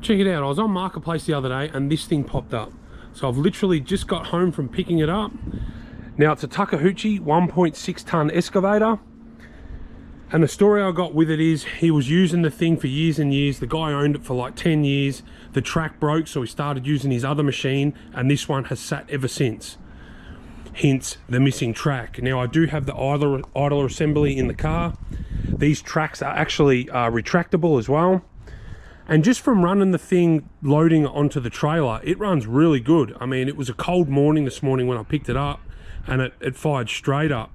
Check it out, I was on Marketplace the other day and this thing popped up. So I've literally just got home from picking it up. Now it's a Takeuchi 1.6 ton excavator. And the story I got with it is he was using the thing for years and years. The guy owned it for like 10 years. The track broke, so he started using his other machine, and this one has sat ever since. Hence the missing track. Now I do have the idler assembly in the car. These tracks are actually retractable as well. And just from running the thing, loading it onto the trailer, it runs really good. I mean, it was a cold morning this morning when I picked it up, and it fired straight up.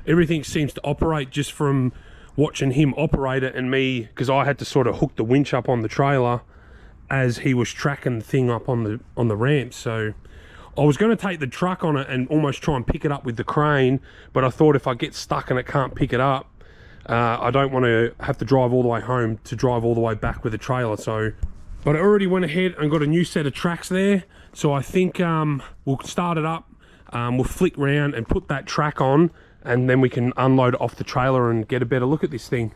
Everything seems to operate just from watching him operate it, and me, because I had to sort of hook the winch up on the trailer as he was tracking the thing up on the ramp. So I was going to take the truck on it and almost try and pick it up with the crane, but I thought if I get stuck and it can't pick it up, I don't want to have to drive all the way home to drive all the way back with the trailer. So, but I already went ahead and got a new set of tracks there. So I think we'll start it up, we'll flick round and put that track on, and then we can unload it off the trailer and get a better look at this thing.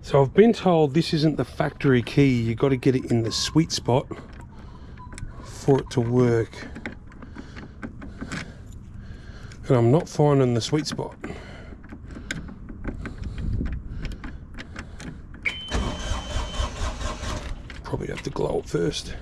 So I've been told this isn't the factory key. You got to get it in the sweet spot for it to work. And I'm not finding the sweet spot. Probably have to glow it first.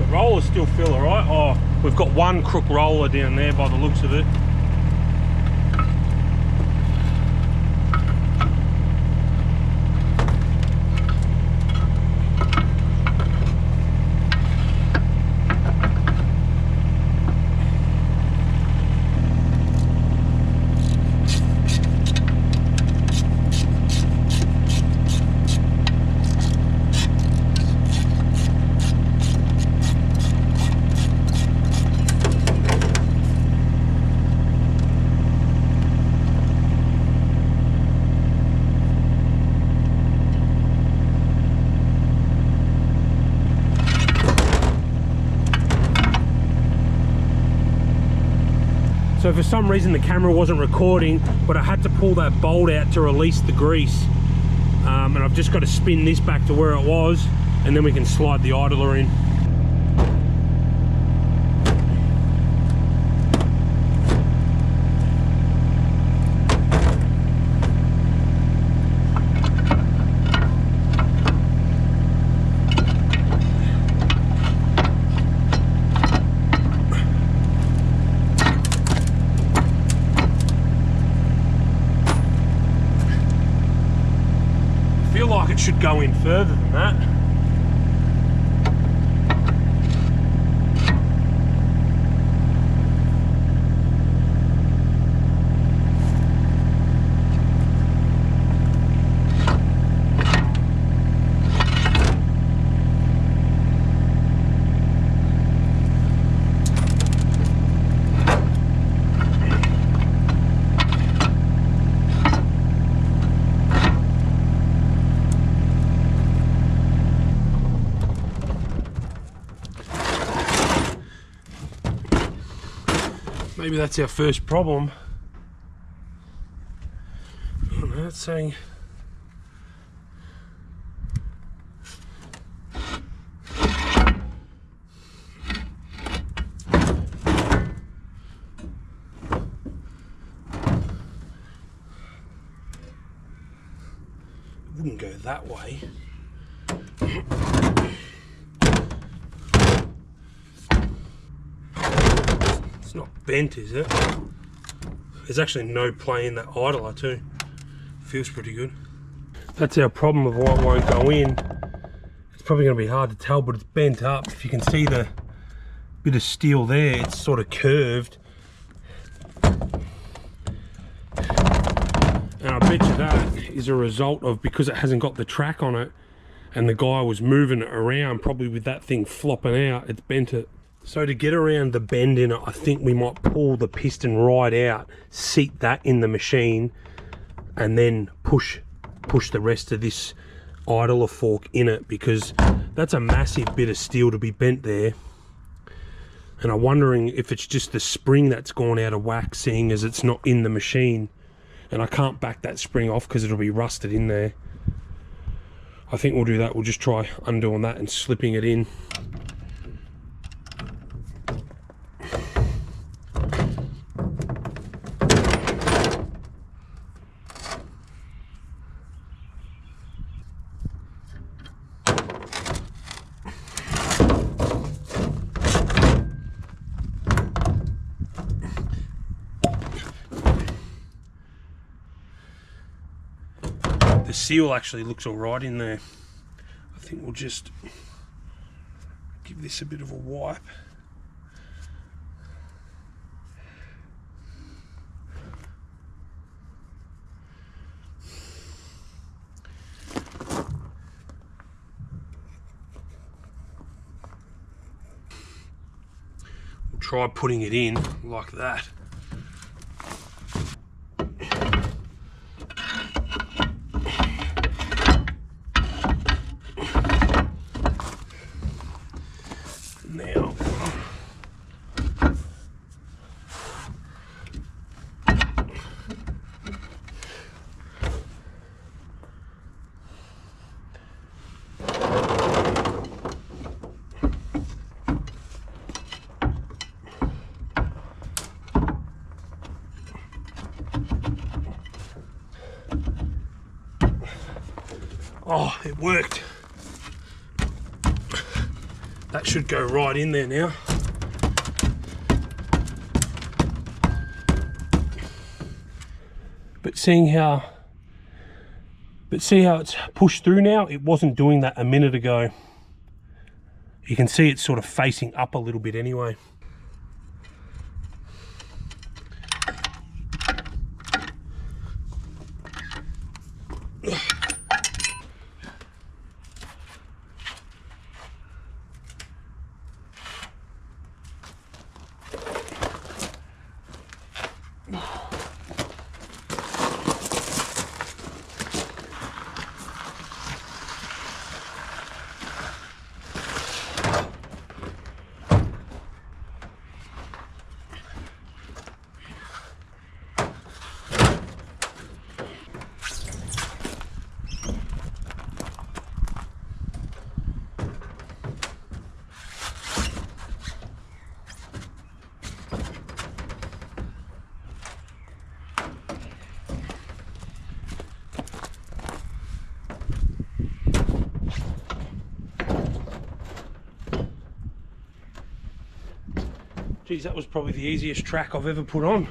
Rollers still feel alright. Oh, we've got one crook roller down there by the looks of it. So for some reason the camera wasn't recording, but I had to pull that bolt out to release the grease. And I've just got to spin this back to where it was, and then we can slide the idler in. I feel like it should go in further than that. Maybe that's our first problem. Oh no, it's saying wouldn't go that way. It's not bent, is it? There's actually no play in that idler too. Feels pretty good. That's our problem of why it won't go in. It's probably going to be hard to tell, but it's bent up. If you can see the bit of steel there, it's sort of curved. And I bet you that is a result of, because it hasn't got the track on it and the guy was moving it around, probably with that thing flopping out, it's bent it. So to get around the bend in it, I think we might pull the piston right out, seat that in the machine, and then push the rest of this idler fork in it, because that's a massive bit of steel to be bent there. And I'm wondering if it's just the spring that's gone out of whack, seeing as it's not in the machine. And I can't back that spring off because it'll be rusted in there. I think we'll do that. We'll just try undoing that and slipping it in. The seal actually looks all right in there. I think we'll just give this a bit of a wipe. We'll try putting it in like that. Now, oh, it worked. That should go right in there now. See how it's pushed through now? It wasn't doing that a minute ago. You can see it's sort of facing up a little bit anyway. Geez, that was probably the easiest track I've ever put on.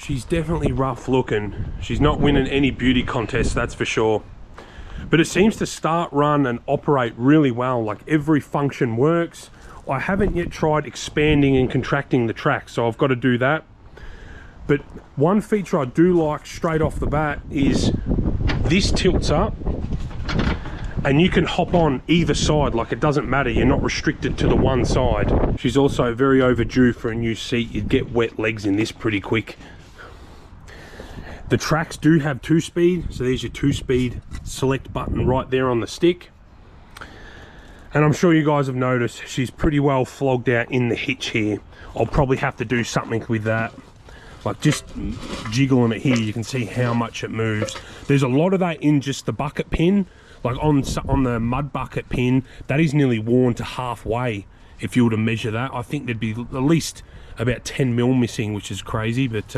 She's definitely rough looking. She's not winning any beauty contests, that's for sure. But it seems to start, run and operate really well. Like every function works. I haven't yet tried expanding and contracting the track, so I've got to do that. But one feature I do like straight off the bat is this tilts up and you can hop on either side. Like it doesn't matter, you're not restricted to the one side. She's also very overdue for a new seat. You'd get wet legs in this pretty quick. The tracks do have 2-speed, so there's your 2-speed select button right there on the stick. And I'm sure you guys have noticed she's pretty well flogged out in the hitch here. I'll probably have to do something with that. Like just jiggling it here, you can see how much it moves. There's a lot of that in just the bucket pin. Like on the mud bucket pin, that is nearly worn to halfway. If you were to measure that, I think there'd be at least about 10 mil missing, which is crazy. But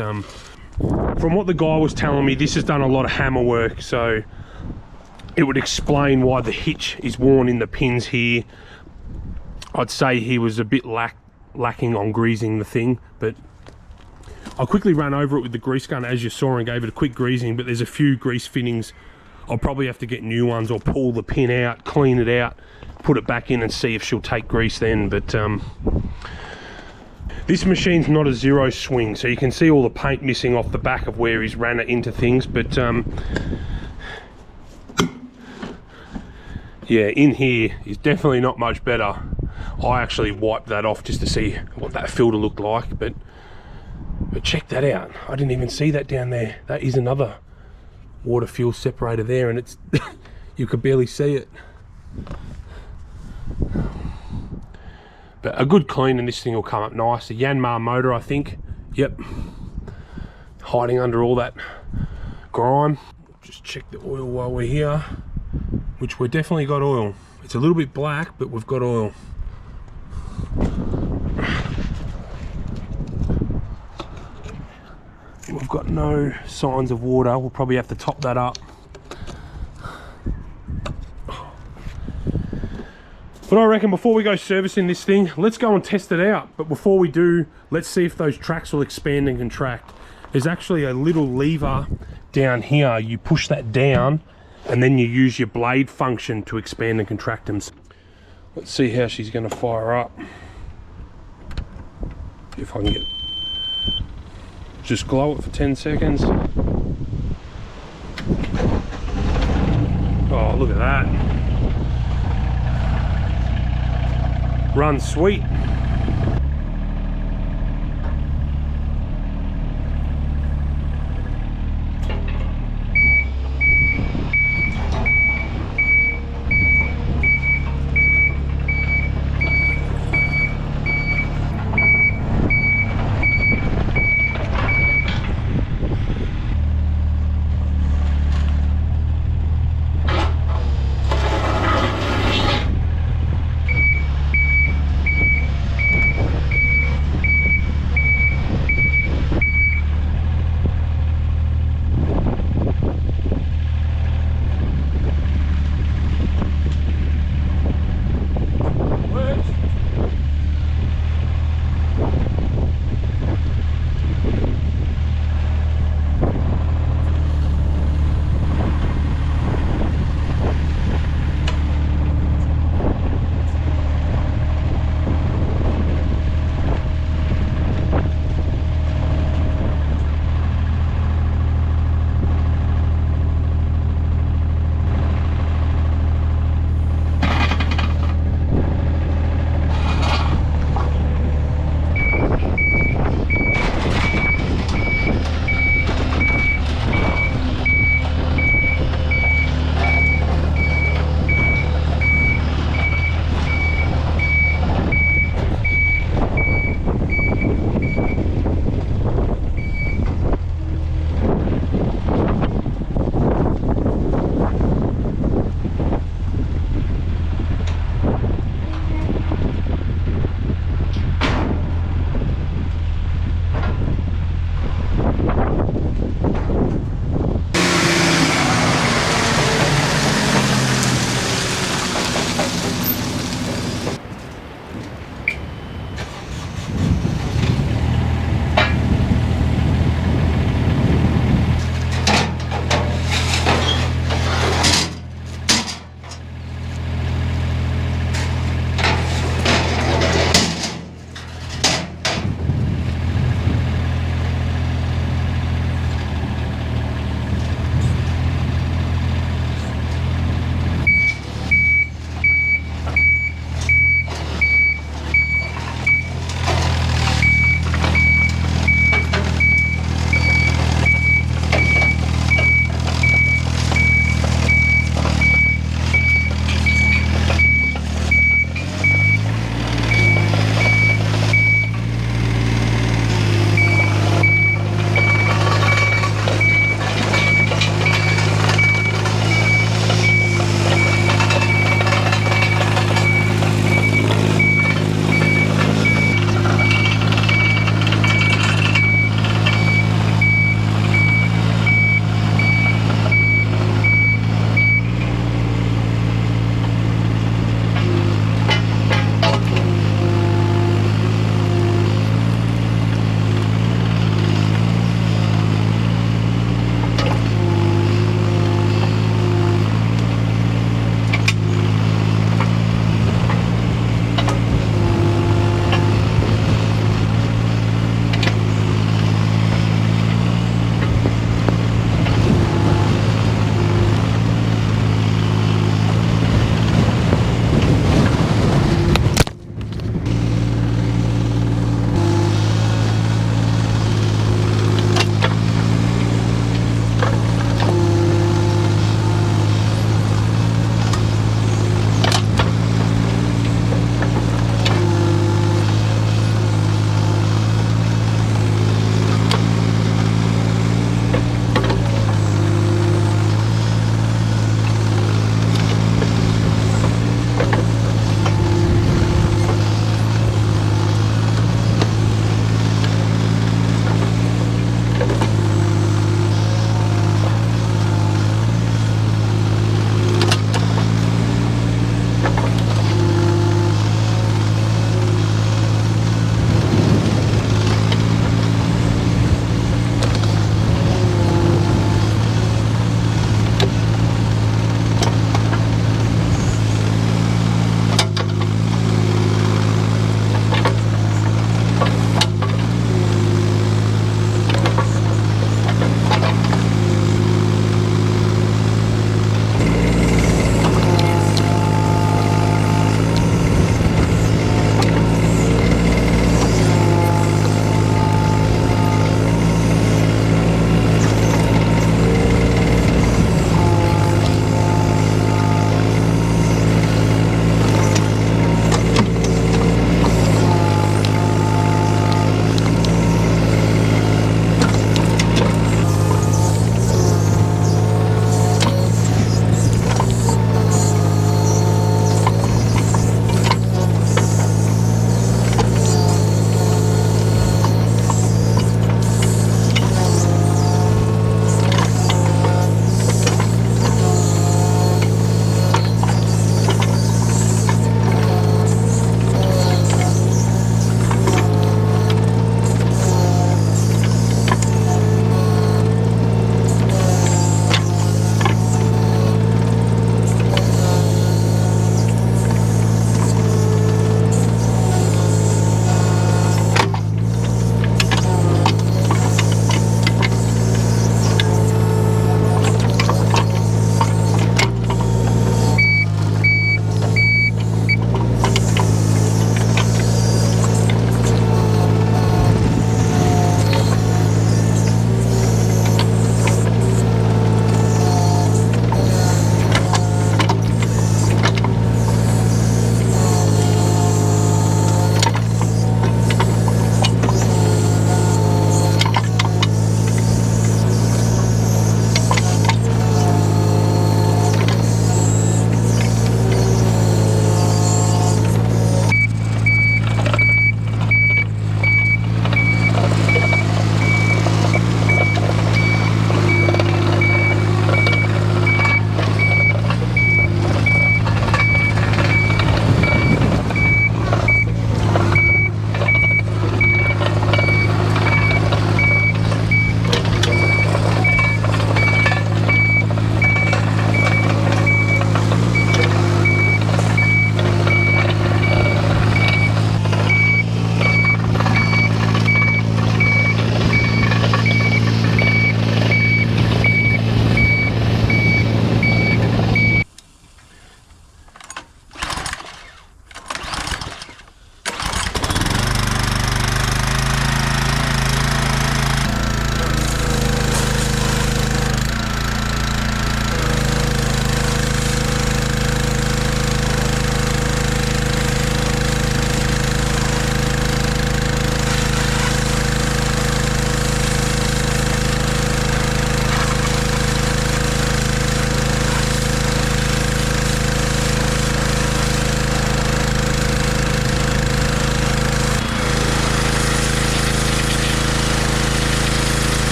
from what the guy was telling me, this has done a lot of hammer work, so it would explain why the hitch is worn in the pins here. I'd say he was a bit lacking on greasing the thing, but I quickly ran over it with the grease gun as you saw and gave it a quick greasing, but there's a few grease fittings. I'll probably have to get new ones or pull the pin out, clean it out, put it back in and see if she'll take grease then. But this machine's not a zero swing, so you can see all the paint missing off the back of where he's ran it into things. But yeah, in here is definitely not much better. I actually wiped that off just to see what that filter looked like, but check that out. I didn't even see that down there. That is another water fuel separator there, and it's you could barely see it. But a good clean and this thing will come up nice. A Yanmar motor, I think. Yep. Hiding under all that grime. Just check the oil while we're here, which we've definitely got oil. It's a little bit black, but we've got oil. We've got no signs of water. We'll probably have to top that up. But I reckon before we go servicing this thing, let's go and test it out. But before we do, let's see if those tracks will expand and contract. There's actually a little lever down here. You push that down and then you use your blade function to expand and contract them. Let's see how she's going to fire up. If I can get it. Just glow it for 10 seconds. Oh, look at that. Run sweet.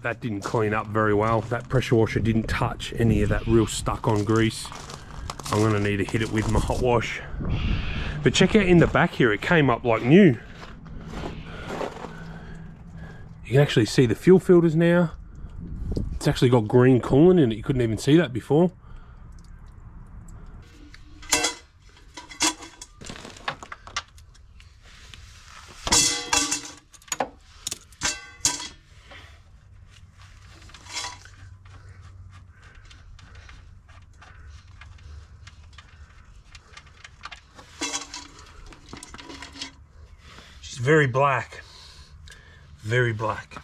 that didn't clean up very well. That pressure washer didn't touch any of that real stuck on grease. I'm gonna need to hit it with my hot wash. But check out in the back here, it came up like new. You can actually see the fuel filters now. It's actually got green coolant in it. You couldn't even see that before. She's very black. Very black.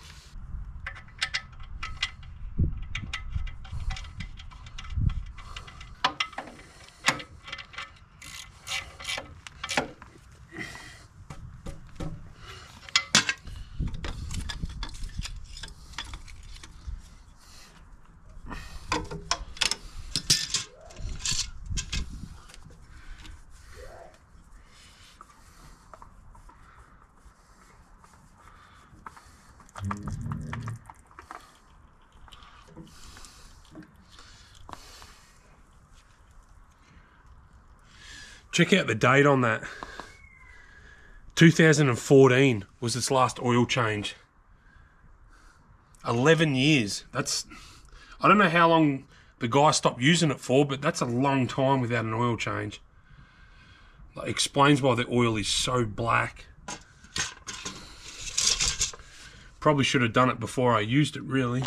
Check out the date on that. 2014 was its last oil change. 11 years. That's, I don't know how long the guy stopped using it for, but that's a long time without an oil change. That explains why the oil is so black. Probably should have done it before I used it, really.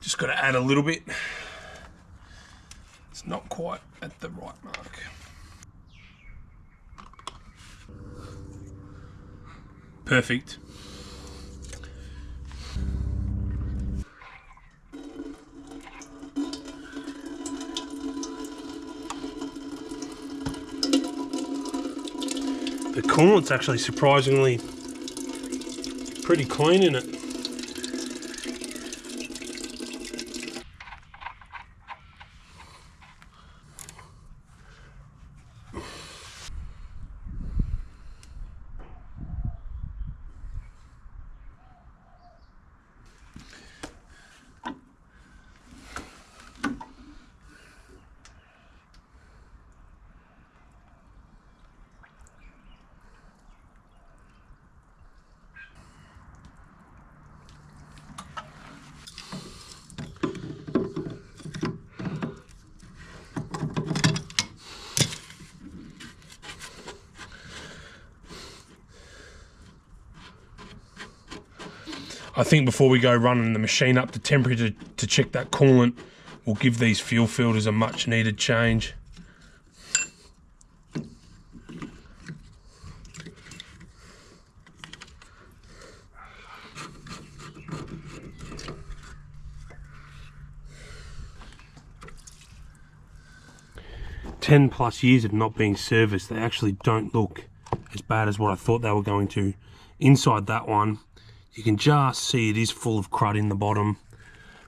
Just got to add a little bit. It's not quite at the right mark. Perfect. The coolant's actually surprisingly pretty clean in it. I think before we go running the machine up to temperature to check that coolant, we'll give these fuel filters a much needed change. +10 years of not being serviced, they actually don't look as bad as what I thought they were going to. Inside that one, you can just see it is full of crud in the bottom,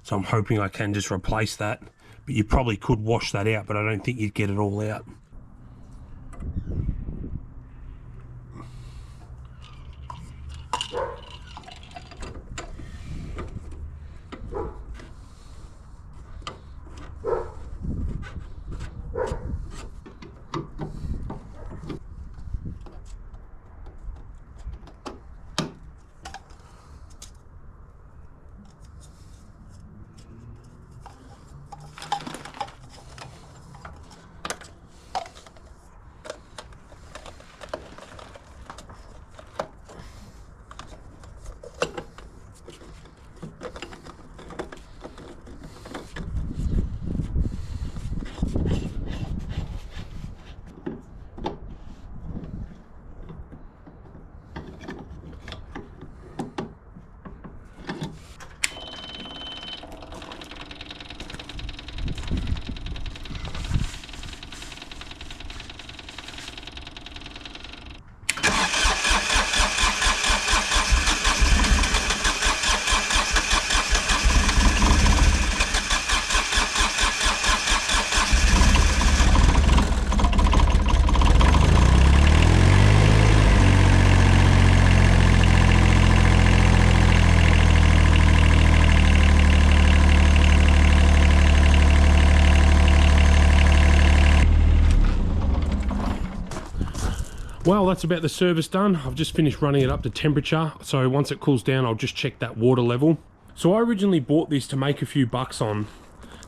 so I'm hoping I can just replace that. But you probably could wash that out, but I don't think you'd get it all out. Well, that's about the service done. I've just finished running it up to temperature, so once it cools down I'll just check that water level. So I originally bought this to make a few bucks on.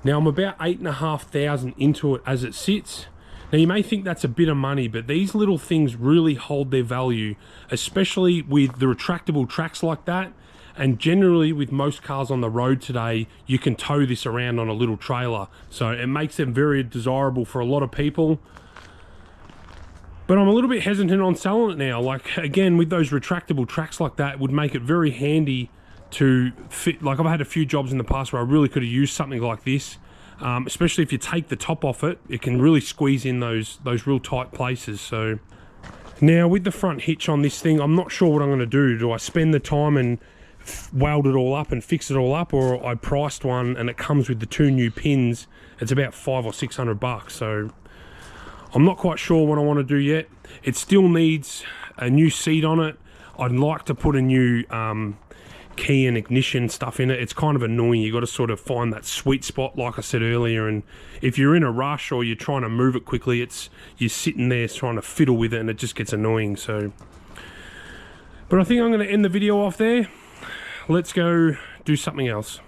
Now I'm about 8,500 into it as it sits. Now you may think that's a bit of money, but these little things really hold their value, especially with the retractable tracks like that. And generally with most cars on the road today, you can tow this around on a little trailer. So it makes them very desirable for a lot of people. But I'm a little bit hesitant on selling it now. Like, again, with those retractable tracks like that, it would make it very handy to fit. Like, I've had a few jobs in the past where I really could have used something like this. Especially if you take the top off it, it can really squeeze in those real tight places. So now with the front hitch on this thing, I'm not sure what I'm going to do. Do I spend the time and weld it all up and fix it all up, or I priced one and it comes with the 2 new pins? It's about $500 or $600, so I'm not quite sure what I want to do yet. It still needs a new seat on it. I'd like to put a new key and ignition stuff in it. It's kind of annoying. You got to sort of find that sweet spot, like I said earlier, and if you're in a rush or you're trying to move it quickly, you're sitting there trying to fiddle with it and it just gets annoying. So, but I think I'm going to end the video off there. Let's go do something else.